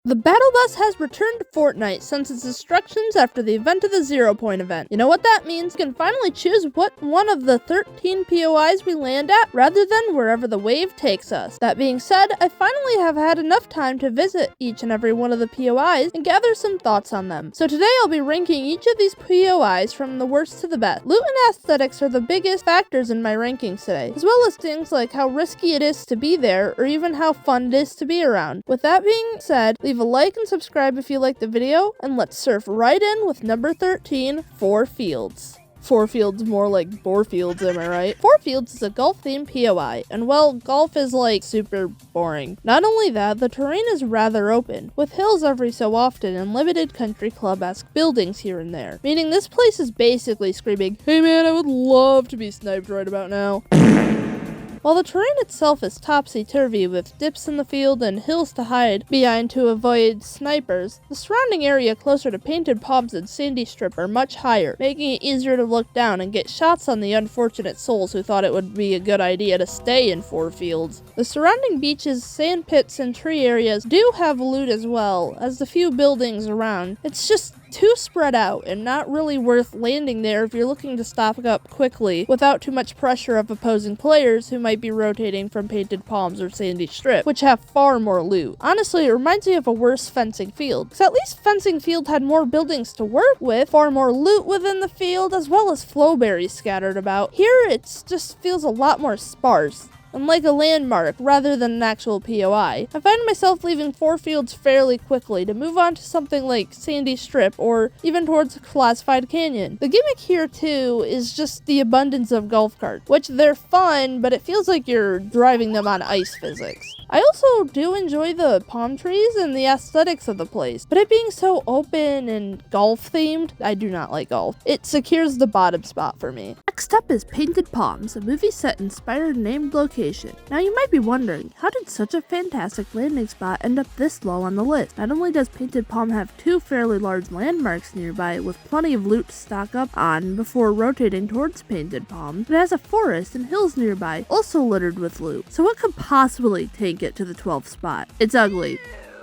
The Battle Bus has returned to Fortnite since its destructions after the event of the 0 Point event. You know what that means? You can finally choose what one of the 13 POIs we land at, rather than wherever the wave takes us. That being said, I finally have had enough time to visit each and every one of the POIs and gather some thoughts on them. So today I'll be ranking each of these POIs from the worst to the best. Loot and aesthetics are the biggest factors in my rankings today, as well as things like how risky it is to be there, or even how fun it is to be around. With that being said, leave a like and subscribe if you like the video, and let's surf right in with number 13, 4 Fields. 4 Fields, more like Bore Fields, am I right? 4 Fields is a golf-themed POI, and well, golf is like super boring. Not only that, the terrain is rather open, with hills every so often and limited country club-esque buildings here and there, meaning this place is basically screaming, "Hey man, I would love to be sniped right about now." While the terrain itself is topsy-turvy with dips in the field and hills to hide behind to avoid snipers, the surrounding area closer to Painted Palms and Sandy Strip are much higher, making it easier to look down and get shots on the unfortunate souls who thought it would be a good idea to stay in 4 Fields. The surrounding beaches, sand pits, and tree areas do have loot as well as the few buildings around. It's just too spread out and not really worth landing there if you're looking to stock up quickly without too much pressure of opposing players who might be rotating from Painted Palms or Sandy Strip, which have far more loot. Honestly, it reminds me of a worse Fencing Field, because at least Fencing Field had more buildings to work with, far more loot within the field, as well as flowberries scattered about. Here, it just feels a lot more sparse, and like a landmark rather than an actual POI. I find myself leaving 4 Fields fairly quickly to move on to something like Sandy Strip or even towards Classified Canyon. The gimmick here too is just the abundance of golf carts, which they're fun, but it feels like you're driving them on ice physics. I also do enjoy the palm trees and the aesthetics of the place, but it being so open and golf themed, I do not like golf. It secures the bottom spot for me. Next up is Painted Palms, a movie set inspired named location. Now you might be wondering, how did such a fantastic landing spot end up this low on the list? Not only does Painted Palm have 2 fairly large landmarks nearby with plenty of loot to stock up on before rotating towards Painted Palm, but it has a forest and hills nearby, also littered with loot. So what could possibly take it to the 12th spot? It's ugly.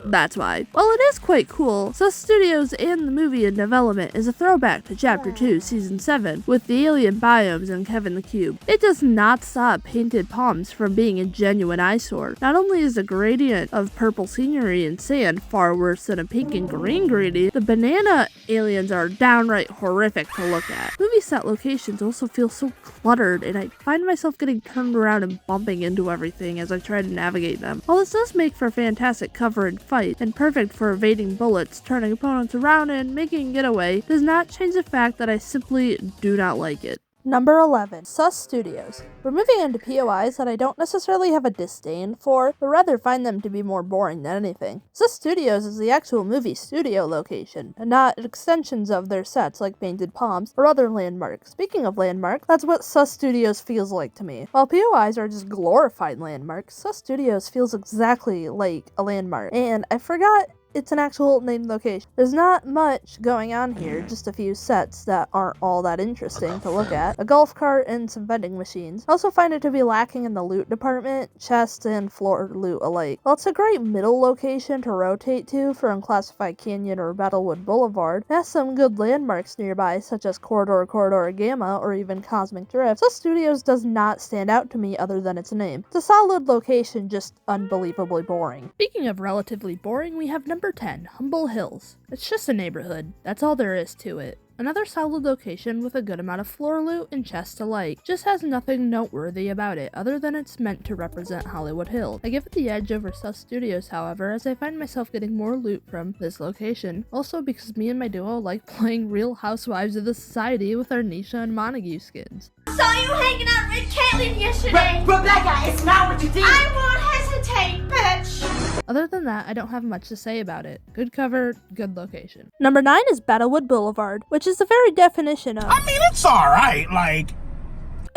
That's why. While it is quite cool, Sus Studios and the movie in development is a throwback to Chapter 2, Season 7, with the alien biomes and Kevin the Cube. It does not stop Painted Palms from being a genuine eyesore. Not only is the gradient of purple scenery and sand far worse than a pink and green gradient, the banana aliens are downright horrific to look at. Movie set locations also feel so cluttered, and I find myself getting turned around and bumping into everything as I try to navigate them. While this does make for fantastic cover and fight, and perfect for evading bullets, turning opponents around, and making a getaway, does not change the fact that I simply do not like it. Number 11, Sus Studios. We're moving into POIs that I don't necessarily have a disdain for, but rather find them to be more boring than anything. Sus Studios is the actual movie studio location, and not extensions of their sets like Painted Palms or other landmarks. Speaking of landmarks, that's what Sus Studios feels like to me. While POIs are just glorified landmarks, Sus Studios feels exactly like a landmark, and I forgot it's an actual named location. There's not much going on here, just a few sets that aren't all that interesting to look at, a golf cart, and some vending machines. I also find it to be lacking in the loot department, chests and floor loot alike. While it's a great middle location to rotate to for Unclassified Canyon or Battlewood Boulevard, it has some good landmarks nearby such as Corridor Gamma, or even Cosmic Drift. So Studios does not stand out to me other than its name. It's a solid location, just unbelievably boring. Speaking of relatively boring, we have number 10, Humble Hills. It's just a neighborhood. That's all there is to it. Another solid location with a good amount of floor loot and chests alike. Just has nothing noteworthy about it other than it's meant to represent Hollywood Hills. I give it the edge over Sus Studios, however, as I find myself getting more loot from this location. Also because me and my duo like playing Real Housewives of the Society with our Nisha and Montague skins. I saw you hanging out with Caitlyn yesterday. Rebecca, it's not what you did. I won't hesitate, bitch. Other than that, I don't have much to say about it. Good cover, good location. Number 9 is Battlewood Boulevard, which is the very definition of... I mean, it's alright, like...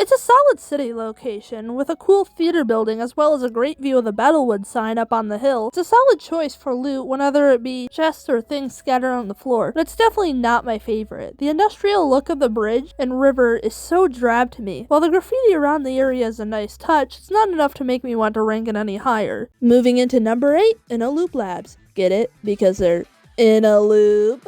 It's a solid city location with a cool theater building as well as a great view of the Battlewood sign up on the hill. It's a solid choice for loot, whether it be chests or things scattered on the floor, but it's definitely not my favorite. The industrial look of the bridge and river is so drab to me. While the graffiti around the area is a nice touch, it's not enough to make me want to rank it any higher. Moving into number 8, Loop Labs. Get it? Because they're in a loop.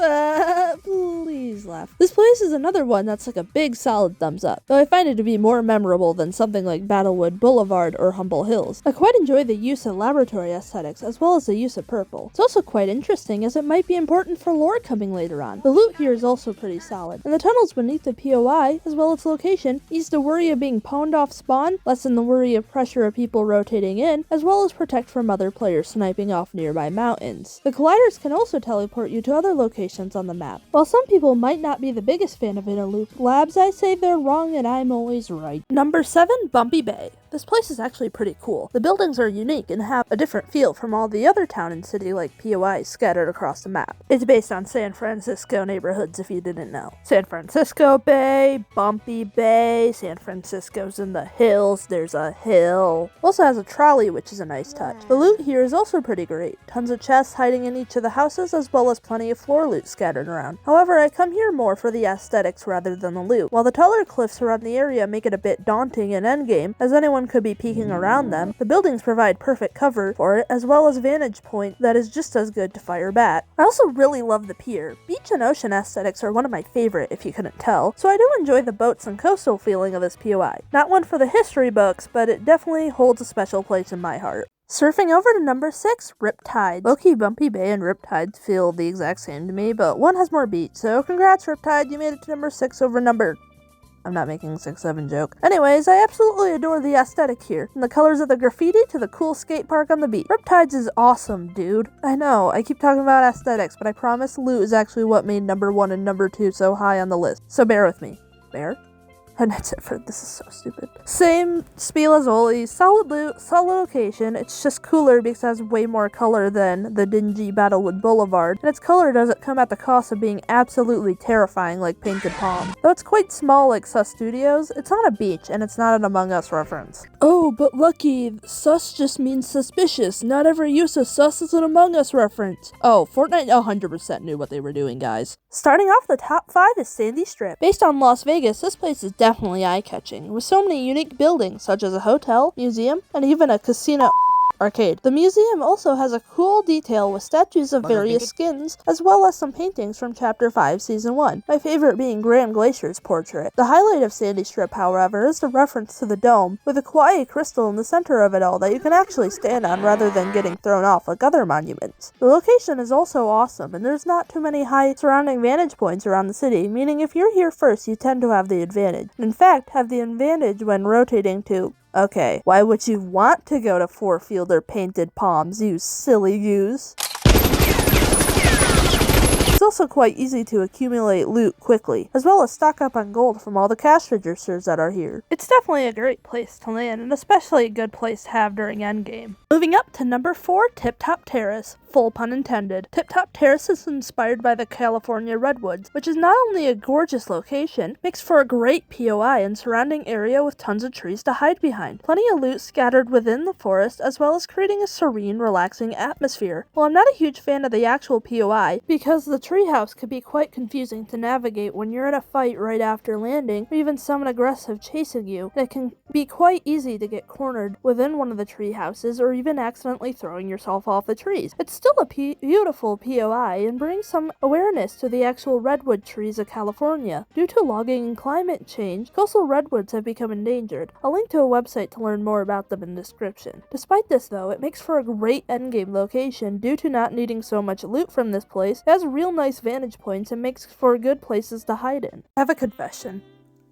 Please laugh. This place is another one that's like a big solid thumbs up, though I find it to be more memorable than something like Battlewood Boulevard or Humble Hills. I quite enjoy the use of laboratory aesthetics as well as the use of purple. It's also quite interesting as it might be important for lore coming later on. The loot here is also pretty solid, and the tunnels beneath the POI, as well as its location, ease the worry of being pwned off spawn, lessen the worry of pressure of people rotating in, as well as protect from other players sniping off nearby mountains. The colliders can also teleport you to other locations on the map. While some people might not be the biggest fan of Inner Loop Labs, I say they're wrong and I'm always right. Number 7, Bumpy Bay. This place is actually pretty cool. The buildings are unique and have a different feel from all the other town and city like POIs scattered across the map. It's based on San Francisco neighborhoods if you didn't know. San Francisco Bay, Bumpy Bay, San Francisco's in the hills, there's a hill. Also has a trolley, which is a nice touch. The loot here is also pretty great. Tons of chests hiding in each of the houses as well as plenty of floor loot scattered around. However, I come here more for the aesthetics rather than the loot. While the taller cliffs around the area make it a bit daunting in endgame, as anyone could be peeking around them, the buildings provide perfect cover for it, as well as vantage point that is just as good to fire back. I also really love the pier. Beach and ocean aesthetics are one of my favorite, if you couldn't tell, so I do enjoy the boats and coastal feeling of this POI. Not one for the history books, but it definitely holds a special place in my heart. Surfing over to number 6, Riptide. Low-key Bumpy Bay and Riptide feel the exact same to me, but one has more beach, so congrats Riptide, you made it to number 6 over number... I'm not making a 6-7 joke. Anyways, I absolutely adore the aesthetic here, from the colors of the graffiti to the cool skate park on the beach. Riptides is awesome, dude. I know, I keep talking about aesthetics, but I promise loot is actually what made number 1 and number 2 so high on the list. So bear with me. Bear? And that's it for this is so stupid. Same spiel as always, solid loot, solid location. It's just cooler because it has way more color than the dingy Battlewood Boulevard, and its color doesn't come at the cost of being absolutely terrifying like Painted Palm. Though it's quite small like Sus Studios, it's on a beach and it's not an Among Us reference. Oh, but Lucky, sus just means suspicious. Not every use of sus is an Among Us reference. Oh, Fortnite 100% knew what they were doing, guys. Starting off the top 5 is Sandy Strip. Based on Las Vegas, this place is definitely eye-catching, with so many unique buildings such as a hotel, museum, and even a casino arcade. The museum also has a cool detail with statues of various skins, as well as some paintings from Chapter 5, Season 1, my favorite being Grand Glacier's portrait. The highlight of Sandy Strip, however, is the reference to the dome, with a kawaii crystal in the center of it all that you can actually stand on rather than getting thrown off like other monuments. The location is also awesome, and there's not too many high surrounding vantage points around the city, meaning if you're here first, you tend to have the advantage. In fact, have the advantage when rotating to... Okay, why would you want to go to Four Field or Painted Palms, you silly goose? It's also quite easy to accumulate loot quickly, as well as stock up on gold from all the cash registers that are here. It's definitely a great place to land, and especially a good place to have during endgame. Moving up to number 4, Tip Top Terrace. Full pun intended. Tip Top Terrace is inspired by the California Redwoods, which is not only a gorgeous location, makes for a great POI and surrounding area with tons of trees to hide behind. Plenty of loot scattered within the forest, as well as creating a serene, relaxing atmosphere. While I'm not a huge fan of the actual POI, because the treehouse could be quite confusing to navigate when you're in a fight right after landing, or even someone aggressive chasing you, and it can be quite easy to get cornered within one of the tree houses, or even accidentally throwing yourself off the trees. It's still a beautiful POI and brings some awareness to the actual redwood trees of California. Due to logging and climate change, coastal redwoods have become endangered. I'll link to a website to learn more about them in the description. Despite this though, it makes for a great endgame location due to not needing so much loot from this place. It has real nice vantage points and makes for good places to hide in. I have a confession.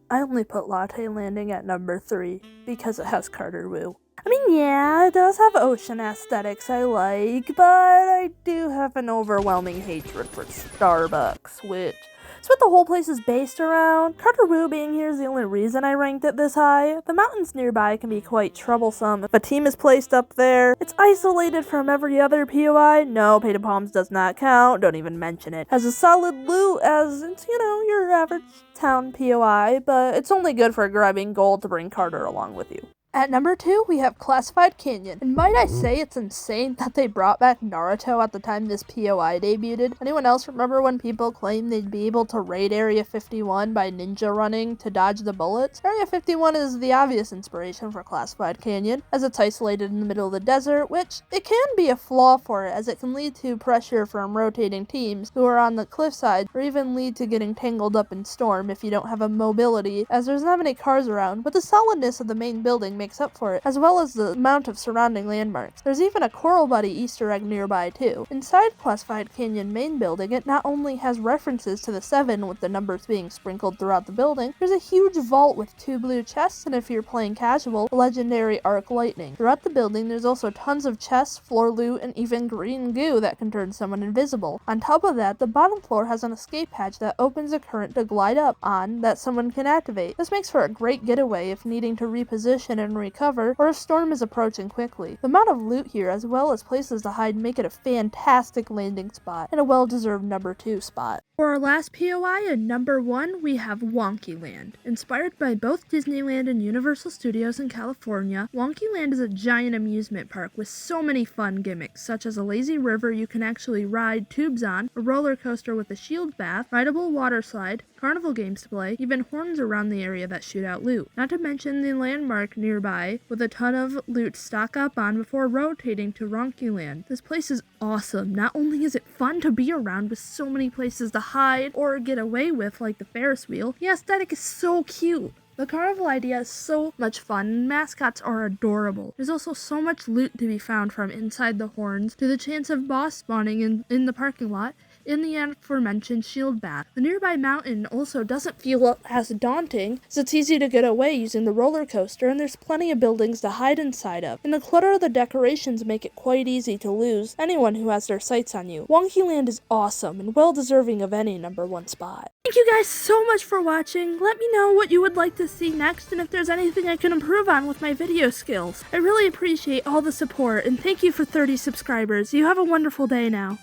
I only put Latte Landing at number 3 because it has Carter Wu. I mean, yeah, it does have ocean aesthetics I like, but I do have an overwhelming hatred for Starbucks, which is what the whole place is based around. Carter Wu being here is the only reason I ranked it this high. The mountains nearby can be quite troublesome if a team is placed up there. It's isolated from every other POI. No, Painted Palms does not count. Don't even mention it. Has a solid loot as it's, your average town POI, but it's only good for grabbing gold to bring Carter along with you. At number 2, we have Classified Canyon, and might I say it's insane that they brought back Naruto at the time this POI debuted. Anyone else remember when people claimed they'd be able to raid Area 51 by ninja running to dodge the bullets? Area 51 is the obvious inspiration for Classified Canyon, as it's isolated in the middle of the desert, which it can be a flaw for it, as it can lead to pressure from rotating teams who are on the cliffside, or even lead to getting tangled up in storm if you don't have a mobility, as there's not many cars around, but the solidness of the main building makes up for it, as well as the amount of surrounding landmarks. There's even a Coral Buddy Easter egg nearby too. Inside Classified Canyon main building, it not only has references to the 7 with the numbers being sprinkled throughout the building, there's a huge vault with 2 blue chests, and if you're playing casual, a legendary arc lightning. Throughout the building, there's also tons of chests, floor loot, and even green goo that can turn someone invisible. On top of that, the bottom floor has an escape hatch that opens a current to glide up on that someone can activate. This makes for a great getaway if needing to reposition and recover, or if storm is approaching quickly. The amount of loot here, as well as places to hide, make it a fantastic landing spot, and a well-deserved number 2 spot. For our last POI, at number 1, we have Wonkyland. Inspired by both Disneyland and Universal Studios in California, Wonkyland is a giant amusement park with so many fun gimmicks, such as a lazy river you can actually ride tubes on, a roller coaster with a shield bath, rideable water slide, carnival games to play, even horns around the area that shoot out loot. Not to mention the landmark nearby with a ton of loot to stock up on before rotating to Wonkyland. This place is awesome. Not only is it fun to be around with so many places to hide or get away with like the Ferris wheel, the aesthetic is so cute. The carnival idea is so much fun, and mascots are adorable. There's also so much loot to be found from inside the horns to the chance of boss spawning in the parking lot in the aforementioned shield bath. The nearby mountain also doesn't feel as daunting, as it's easy to get away using the roller coaster, and there's plenty of buildings to hide inside of. And the clutter of the decorations make it quite easy to lose anyone who has their sights on you. Wonkyland is awesome and well deserving of any number 1 spot. Thank you guys so much for watching. Let me know what you would like to see next and if there's anything I can improve on with my video skills. I really appreciate all the support, and thank you for 30 subscribers. You have a wonderful day now.